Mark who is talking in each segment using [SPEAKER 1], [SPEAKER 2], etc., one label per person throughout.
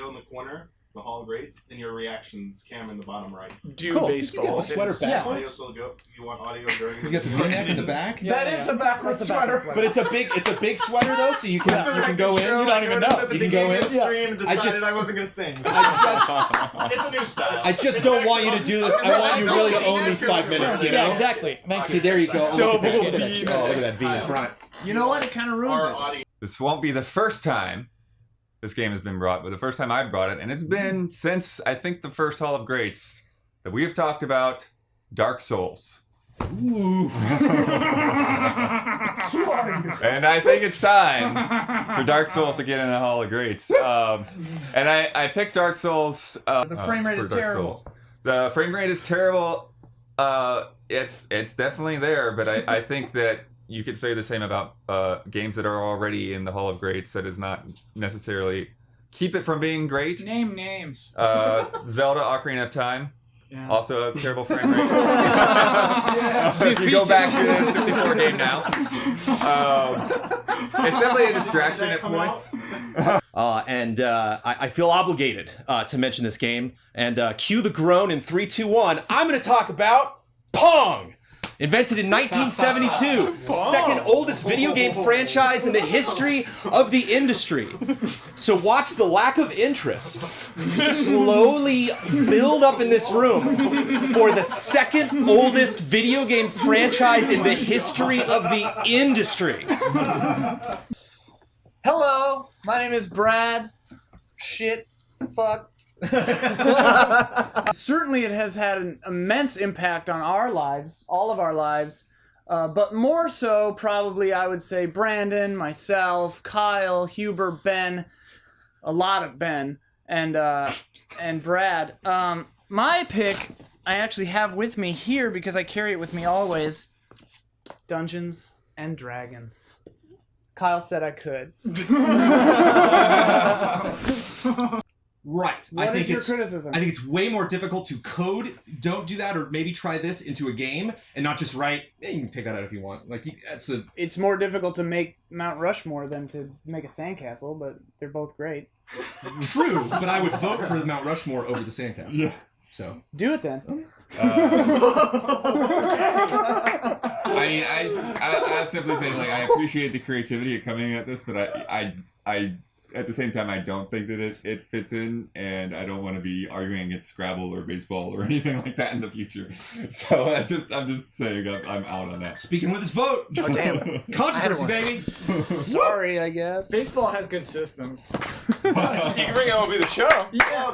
[SPEAKER 1] audio in the corner, the Hall of Greats, and your reactions cam in the bottom right.
[SPEAKER 2] Baseball.
[SPEAKER 3] You got the sweater backwards.
[SPEAKER 1] You want audio during?
[SPEAKER 4] You got the V-neck in the back.
[SPEAKER 3] That is a backwards sweater.
[SPEAKER 4] But it's a big sweater though, so you can go in.
[SPEAKER 3] You don't even know.
[SPEAKER 1] You can go in. I wasn't gonna sing.
[SPEAKER 3] It's a new style.
[SPEAKER 4] I just don't want you to do this. I want you really to own these 5 minutes. You know?
[SPEAKER 5] Yeah, exactly.
[SPEAKER 4] See, there you go.
[SPEAKER 3] Double
[SPEAKER 4] Look at
[SPEAKER 3] V.
[SPEAKER 4] that. Oh, look at that V in front.
[SPEAKER 5] You know what? It kind of ruins it.
[SPEAKER 6] This won't be the first time this game has been brought, but the first time I brought it, and it's been since, I think, the first Hall of Greats, that we have talked about Dark Souls. Ooh. And I think it's time for Dark Souls to get in the Hall of Greats. And I picked Dark Souls.
[SPEAKER 5] The frame rate is terrible.
[SPEAKER 6] Souls. The frame rate is terrible. It's definitely there, but I think that you could say the same about games that are already in the Hall of Greats. That is not necessarily keep it from being great.
[SPEAKER 5] Name names.
[SPEAKER 6] Zelda Ocarina of Time.
[SPEAKER 5] Yeah.
[SPEAKER 6] Also a terrible frame rate. If you go back to the 64 game now. It's definitely a distraction at points.
[SPEAKER 4] And I feel obligated to mention this game. And cue the groan in 3, 2, 1. I'm going to talk about Pong! Invented in 1972, second oldest video game franchise in the history of the industry. So watch the lack of interest slowly build up in this room for the second oldest video game franchise in the history of the industry.
[SPEAKER 5] Hello, my name is Brad. Shit. Fuck. Certainly it has had an immense impact on our lives, all of our lives, but more so probably I would say Brandon, myself, Kyle, Huber, Ben, a lot of Ben, and Brad. My pick I actually have with me here because I carry it with me always. Dungeons and Dragons. Kyle said I could.
[SPEAKER 4] Right.
[SPEAKER 5] What is your criticism?
[SPEAKER 4] I think it's way more difficult to code. Don't do that, or maybe try this into a game and not just write. You can take that out if you want.
[SPEAKER 5] It's more difficult to make Mount Rushmore than to make a sandcastle, but they're both great.
[SPEAKER 4] True, but I would vote for the Mount Rushmore over the sandcastle. Yeah. So
[SPEAKER 5] do it then.
[SPEAKER 6] I mean, I simply say, like, I appreciate the creativity of coming at this, but I at the same time, I don't think that it fits in, and I don't want to be arguing against Scrabble or baseball or anything like that in the future. So I'm just saying I'm out on that.
[SPEAKER 4] Speaking with his vote.
[SPEAKER 3] Oh, damn.
[SPEAKER 4] Controversy, baby.
[SPEAKER 5] Sorry, I guess.
[SPEAKER 3] Baseball has good systems. You can bring it over the show.
[SPEAKER 5] Yeah.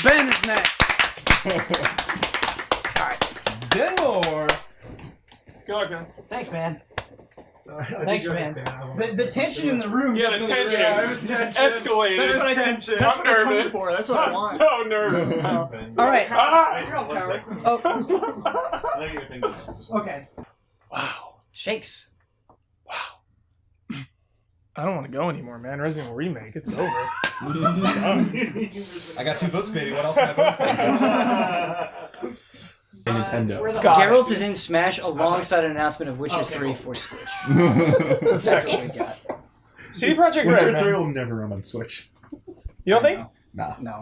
[SPEAKER 5] Ben is next.
[SPEAKER 4] Ben Moore.
[SPEAKER 3] Go ahead, Ben.
[SPEAKER 7] Thanks, man. Thanks, man. The tension in the room.
[SPEAKER 3] Yeah, the tension escalated.
[SPEAKER 7] That's what
[SPEAKER 3] I'm nervous.
[SPEAKER 7] That's what I want.
[SPEAKER 3] I'm so nervous.
[SPEAKER 7] All right. Okay.
[SPEAKER 3] Wow.
[SPEAKER 7] Shakes.
[SPEAKER 3] Wow. I don't want to go anymore, man. Resident Evil Remake, it's over.
[SPEAKER 4] I got 2 votes, baby. What else can I vote for? Nintendo.
[SPEAKER 7] Geralt is in Smash alongside an announcement of Witcher 3 for Switch. That's what we got.
[SPEAKER 3] CD Projekt Red.
[SPEAKER 1] Witcher 3 will never run on Switch.
[SPEAKER 3] You don't think?
[SPEAKER 4] Nah.
[SPEAKER 7] No.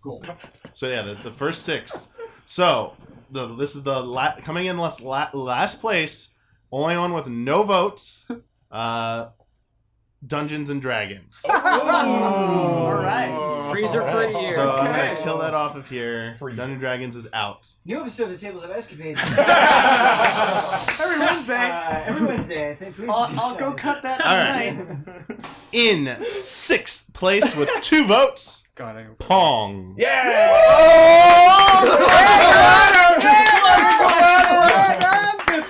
[SPEAKER 4] Cool.
[SPEAKER 1] So yeah, the first 6. So this is the coming in last place, only one with no votes. Dungeons and Dragons.
[SPEAKER 5] All right.
[SPEAKER 7] Freezer for a year.
[SPEAKER 1] So I'm gonna kill that off of here. Dungeons and Dragons is out.
[SPEAKER 7] New episodes of Tables of Escapades.
[SPEAKER 5] Every Wednesday.
[SPEAKER 7] Every Wednesday, I think.
[SPEAKER 5] I'll go cut that
[SPEAKER 1] All
[SPEAKER 5] tonight.
[SPEAKER 1] right. In 6th place with 2 votes, Pong.
[SPEAKER 3] Yeah!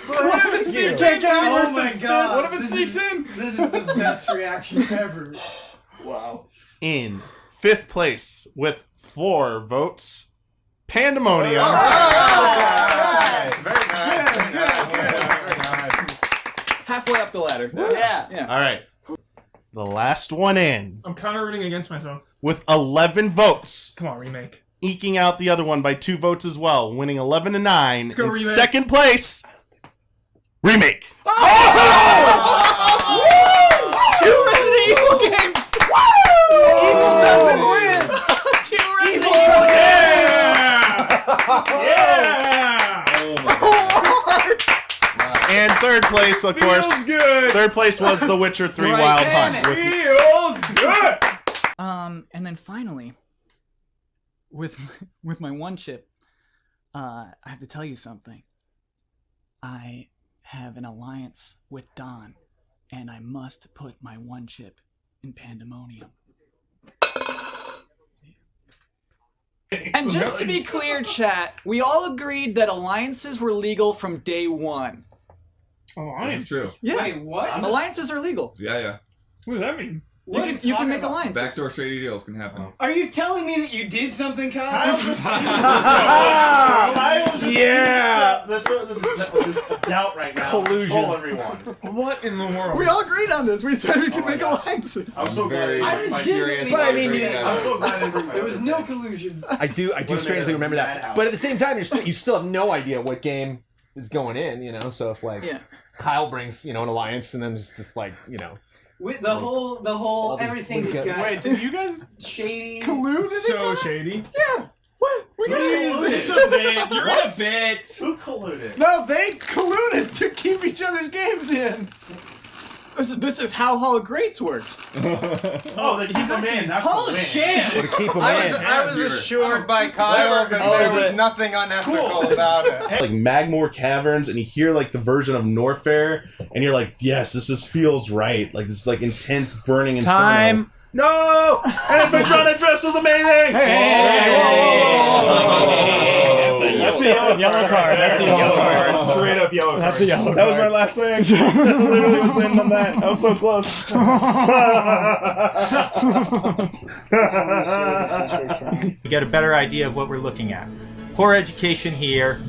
[SPEAKER 3] What if it sneaks in?
[SPEAKER 7] Oh my god.
[SPEAKER 3] What if it sneaks in?
[SPEAKER 7] This is the best reaction ever.
[SPEAKER 3] Wow.
[SPEAKER 1] In 5th place with 4 votes, Pandemonium.
[SPEAKER 3] All right. Very nice. Very nice.
[SPEAKER 2] Halfway up the ladder.
[SPEAKER 5] Yeah.
[SPEAKER 1] All right. The last one in
[SPEAKER 3] I'm kind of rooting against myself.
[SPEAKER 1] with 11 votes,
[SPEAKER 3] Come on, Remake.
[SPEAKER 1] eking out the other one by 2 votes as well, winning 11-9. In
[SPEAKER 3] go, Remake.
[SPEAKER 1] 2nd place, Remake.
[SPEAKER 3] Two Resident
[SPEAKER 1] place, of course.
[SPEAKER 6] Feels good.
[SPEAKER 1] Third place was The Witcher 3
[SPEAKER 5] Right,
[SPEAKER 1] Wild
[SPEAKER 5] damn
[SPEAKER 1] Hunt.
[SPEAKER 5] it.
[SPEAKER 6] Feels good.
[SPEAKER 8] And then finally, with my one chip, I have to tell you something. I have an alliance with Don, and I must put my one chip in Pandemonium. And just to be clear, chat, we all agreed that alliances were legal from day one.
[SPEAKER 6] That's true.
[SPEAKER 8] Yeah,
[SPEAKER 7] Wait, what?
[SPEAKER 8] alliances are legal.
[SPEAKER 6] Yeah.
[SPEAKER 3] What does that mean?
[SPEAKER 8] You can make alliances.
[SPEAKER 6] Backdoor shady deals can happen.
[SPEAKER 7] Are you telling me that you did something, Kyle?
[SPEAKER 1] Yeah. There's doubt right now.
[SPEAKER 4] Collusion.
[SPEAKER 1] Control everyone.
[SPEAKER 3] What in the world?
[SPEAKER 8] We all agreed on this. We said we could
[SPEAKER 1] my
[SPEAKER 8] make
[SPEAKER 1] God.
[SPEAKER 8] alliances.
[SPEAKER 1] I'm so glad.
[SPEAKER 7] I
[SPEAKER 6] my
[SPEAKER 7] legitimately-
[SPEAKER 6] furious
[SPEAKER 7] But I
[SPEAKER 6] about
[SPEAKER 7] mean,
[SPEAKER 6] bringing that
[SPEAKER 1] I'm
[SPEAKER 6] up.
[SPEAKER 1] so glad I didn't bring my
[SPEAKER 7] There was no collusion.
[SPEAKER 4] I do strangely remember that.
[SPEAKER 1] Madhouse.
[SPEAKER 4] But at the same time, you still have no idea what game is going in, you know? So if, like,
[SPEAKER 8] Yeah.
[SPEAKER 4] Kyle brings, an alliance, and then it's just like,
[SPEAKER 7] With the whole,
[SPEAKER 4] these
[SPEAKER 7] everything just
[SPEAKER 4] wicked-
[SPEAKER 7] got
[SPEAKER 3] Wait, did you guys
[SPEAKER 7] shady.
[SPEAKER 8] Collude with each
[SPEAKER 3] so
[SPEAKER 8] other?
[SPEAKER 3] shady?
[SPEAKER 8] Yeah. What? We gotta
[SPEAKER 3] This is a bit. You're a bit.
[SPEAKER 1] Who colluded?
[SPEAKER 8] No, they colluded to keep each other's games in. This is how Hall of Greats works.
[SPEAKER 1] Oh, then keep him in. That's
[SPEAKER 7] Hall
[SPEAKER 1] a
[SPEAKER 7] of
[SPEAKER 1] win.
[SPEAKER 7] Shame!
[SPEAKER 4] to keep them in.
[SPEAKER 9] I was assured by Kyle that
[SPEAKER 1] Oh,
[SPEAKER 9] there was
[SPEAKER 1] but-
[SPEAKER 9] nothing unethical about it.
[SPEAKER 10] Like Magmore Caverns, and you hear like the version of Norfair, and you're like, yes, this feels right. Like this like intense burning inferno.
[SPEAKER 3] Time.
[SPEAKER 10] No! And Adventure on Address was amazing!
[SPEAKER 3] That's a yellow card. That's a yellow card. Straight up yellow card. That's a yellow card.
[SPEAKER 10] That was my last thing. Literally was in on that. I was so close.
[SPEAKER 11] We get a better idea of what we're looking at. Poor education here.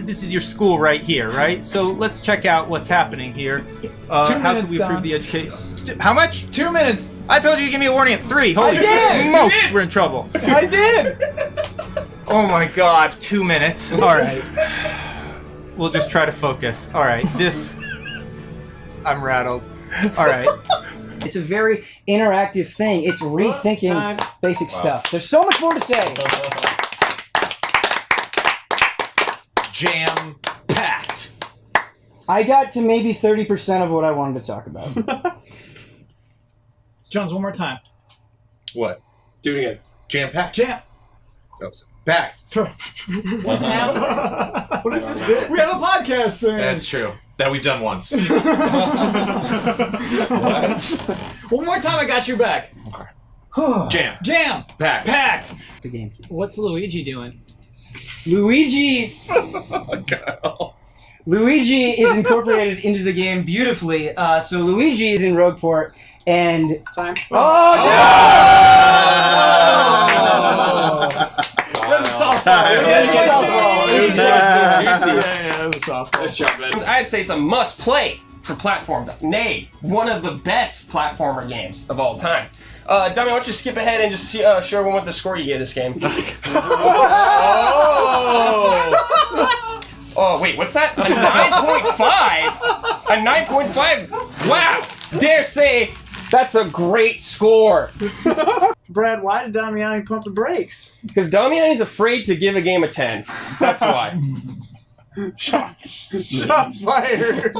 [SPEAKER 11] This is your school right here, right? So let's check out what's happening here.
[SPEAKER 3] 2
[SPEAKER 11] How can
[SPEAKER 3] minutes,
[SPEAKER 11] we improve
[SPEAKER 3] Don.
[SPEAKER 11] the education? How much?
[SPEAKER 3] 2 minutes.
[SPEAKER 11] I told you to give me a warning at 3. Holy
[SPEAKER 3] did!
[SPEAKER 11] smokes, we're in trouble.
[SPEAKER 3] I did.
[SPEAKER 11] Oh my god, 2 minutes. All right. We'll just try to focus. All right, I'm rattled. All right.
[SPEAKER 7] It's a very interactive thing. It's rethinking basic stuff. There's so much more to say.
[SPEAKER 4] Jam packed.
[SPEAKER 7] I got to maybe 30% of what I wanted to talk about.
[SPEAKER 5] Jones, one more time.
[SPEAKER 9] What? Do it again. Jam packed.
[SPEAKER 5] Jam.
[SPEAKER 9] Packed.
[SPEAKER 5] What's happening? What is this bit? We have a podcast thing.
[SPEAKER 9] That's true. That we've done once.
[SPEAKER 5] One more time, I got your back.
[SPEAKER 9] Jam.
[SPEAKER 5] Jam.
[SPEAKER 9] Packed.
[SPEAKER 5] Packed.
[SPEAKER 7] The game.
[SPEAKER 5] What's Luigi doing?
[SPEAKER 7] Luigi is incorporated into the game beautifully. So Luigi is in Rogueport, and
[SPEAKER 5] Time.
[SPEAKER 2] I'd say it's a must-play for platforms. Nay, one of the best platformer games of all time. Dummy, why don't you skip ahead and just share everyone what the score you gave this game? Oh, wait, what's that? A 9.5? A 9.5? Wow! Dare say that's a great score.
[SPEAKER 5] Brad, why did Damiani pump the brakes?
[SPEAKER 2] Because Damiani's afraid to give a game a 10. That's why.
[SPEAKER 5] Shots fired.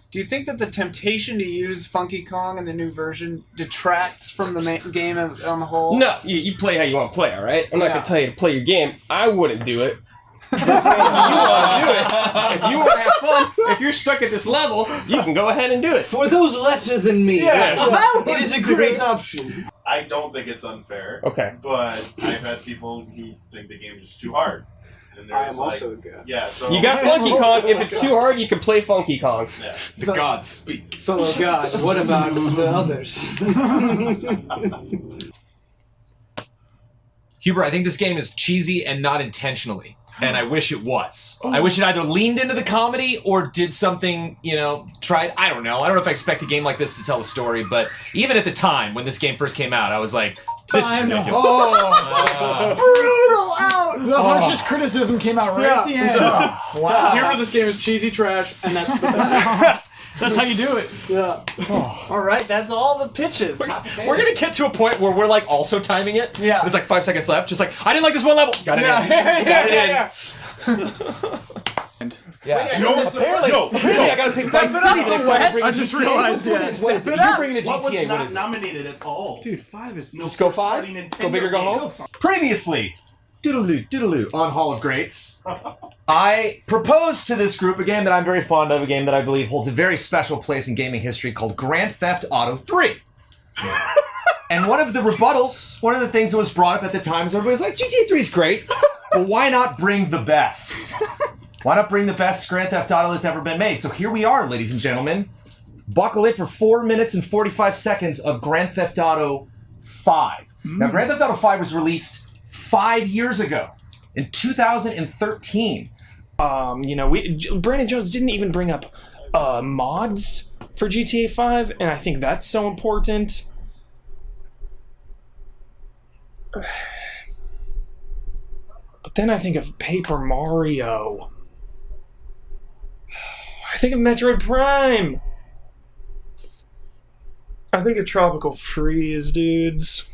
[SPEAKER 5] Do you think that the temptation to use Funky Kong in the new version detracts from the game on the whole?
[SPEAKER 2] No, you play how you want to play, all right? I'm not going to tell you to play your game. I wouldn't do it. If you want to do it, if you want to have fun, if you're stuck at this level, you can go ahead and do it.
[SPEAKER 7] for those lesser than me, it is a great option.
[SPEAKER 1] I don't think it's unfair.
[SPEAKER 2] Okay.
[SPEAKER 1] But I've had people who think the game is just too hard. And
[SPEAKER 7] I
[SPEAKER 1] there's
[SPEAKER 7] am also a god.
[SPEAKER 1] Yeah, so
[SPEAKER 2] You got Funky Kong. If it's too hard, you can play Funky Kong.
[SPEAKER 1] Yeah.
[SPEAKER 9] The gods speak.
[SPEAKER 7] Fellow god, what about the others?
[SPEAKER 9] Huber, I think this game is cheesy and not intentionally. And I wish it was. I wish it either leaned into the comedy or did something, tried. I don't know. I don't know if I expect a game like this to tell a story, but even at the time when this game first came out, I was like, this is ridiculous.
[SPEAKER 5] Brutal out! The harshest criticism came out right at the end.
[SPEAKER 3] Wow.
[SPEAKER 5] Here this game is cheesy trash, and that's the time.
[SPEAKER 3] That's how you do it.
[SPEAKER 5] Yeah. All right, that's all the pitches.
[SPEAKER 9] We're gonna get to a point where we're like also timing it.
[SPEAKER 5] Yeah.
[SPEAKER 9] And it's like 5 seconds left. Just like, I didn't like this one level. Got it in. Got it in. Yeah.
[SPEAKER 4] Apparently, I gotta pick Vice
[SPEAKER 5] Step it
[SPEAKER 4] City
[SPEAKER 5] up,
[SPEAKER 4] next
[SPEAKER 5] Wes.
[SPEAKER 4] time.
[SPEAKER 3] I just realized, yeah.
[SPEAKER 4] What is it? You're bringing a
[SPEAKER 1] What was
[SPEAKER 4] GTA. What
[SPEAKER 1] not
[SPEAKER 4] is it?
[SPEAKER 1] nominated at all?
[SPEAKER 3] Dude, 5 is
[SPEAKER 4] Just go 5? Go big or go home?
[SPEAKER 9] Previously, doodaloo on Hall of Greats, I proposed to this group a game that I'm very fond of, a game that I believe holds a very special place in gaming history called Grand Theft Auto 3. And one of the rebuttals, one of the things that was brought up at the time is everybody was like, GTA 3 is great, but why not bring the best? Why not bring the best Grand Theft Auto that's ever been made? So here we are, ladies and gentlemen. Buckle in for 4 minutes and 45 seconds of Grand Theft Auto 5. Now, Grand Theft Auto 5 was released 5 years ago, in 2013.
[SPEAKER 3] Brandon Jones didn't even bring up mods for GTA 5, and I think that's so important. But then I think of Paper Mario. I think of Metroid Prime. I think of Tropical Freeze, dudes.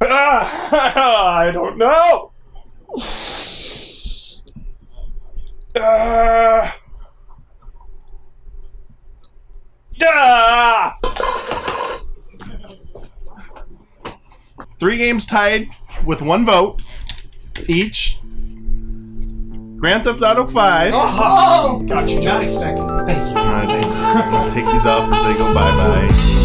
[SPEAKER 3] I don't know.
[SPEAKER 1] Three games tied with 1 vote each. Grand Theft Auto 5.
[SPEAKER 3] Oh, got you, Johnny. Second. Thank you.
[SPEAKER 1] All right, I'm gonna take these off as they go bye-bye.